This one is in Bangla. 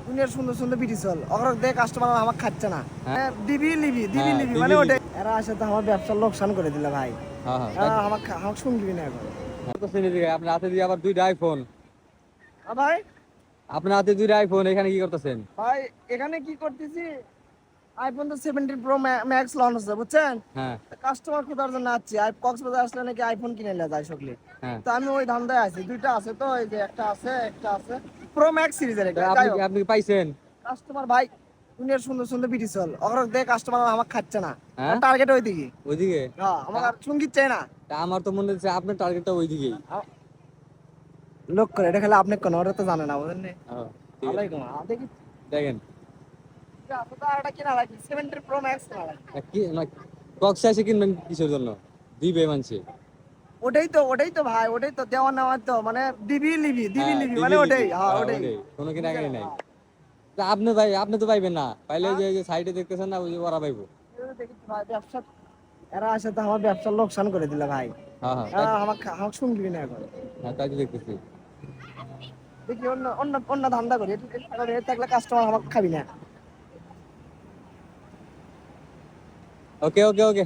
দুনিয়ার সুন্দর সুন্দর বিটি চল ওগুলো দেখে কাস্টমার আমার খাচ্ছে না। হ্যাঁ দিবি লিবি দিবি হ্যাঁ লিবি দিবি মানে লিবি। ওটাই এরা আসে তো আমার ব্যবসার লোকসান করে দিল ভাই। হ্যাঁ হ্যাঁ তাই আমাকে আমাকে শুনবি না এখন। তো চিনি দিকে আপনার হাতে দিয়ে আবার দুইটা আইফোন। ভাই আপনার হাতে দুইটা আইফোন, এখানে কি করতেছেন? ভাই এখানে কি করতেছি, আইফোন তো 17 প্রো ম্যাক্স লঞ্চ হচ্ছে বুঝছেন। হ্যাঁ কাস্টমার খোঁজার জন্য আসছি, কক্সবাজার আসলে নাকি আইফোন কিনে নিয়ে যায় সকলে। হ্যাঁ। তো আমি ওই ধান্দায় আছি, দুইটা আছে তো এই যে একটা আছে প্রো ম্যাক্স সিরিজের তো একটা, আপনি যাই হোক আপনি কি পাইছেন? কাস্টমার ভাই দুনিয়ার সুন্দর সুন্দর বিটি চল ওগুলো দেখে কাস্টমার আমার খাচ্ছে না। হ্যাঁ টার্গেট ওই দিকে। ওইদিকে? হ্যাঁ আমার আর সঙ্গীত চাই না। তা আমার তো মনে হচ্ছে আপনার টার্গেটটা ওইদিকেই। লোক করে এটা খালি আপনি কোন ওরা তো জানে না বুঝলেন নি? হ্যাঁ ঠিক আছে আলাইকুম দেখি দেখেন। এটা কিনা লাগে 17 প্রো ম্যাক্স কিনা লাগে। কি না, কক্সে এসে কিনবেন কিসের জন্য? দিবে মানছে। ওটাই তো ভাই, ওটাই তো দেওয়া নেওয়ার তো মানে দিবি লিবি দিবি হ্যাঁ লিবি দিবি মানে লিবি। ওটাই, হ্যাঁ হ্যাঁ ওটাই। ওইটাই, কোনো কিনা কিনি নাই। হ্যাঁ। তা আপনি ভাই, আপনি তো পাইবেন না, পাইলে ওই হ্যাঁ, যে সাইডে দেখতেছেন না, ওই যে ওরা পাইবো। দেখি তো ভাই ব্যবসা এরা আসে তো আমার ব্যবসার লোকসান করে দিল ভাই। হ্যাঁ হ্যাঁ তাই। আমাকে শুনবি না এখন। হ্যাঁ তাই তো দেখতেছি। দেখি অন্য অন্য অন্য ধান্দা করি, এটা থাকলে কাস্টমার আমাকে খাবি না। ওকে ওকে ওকে।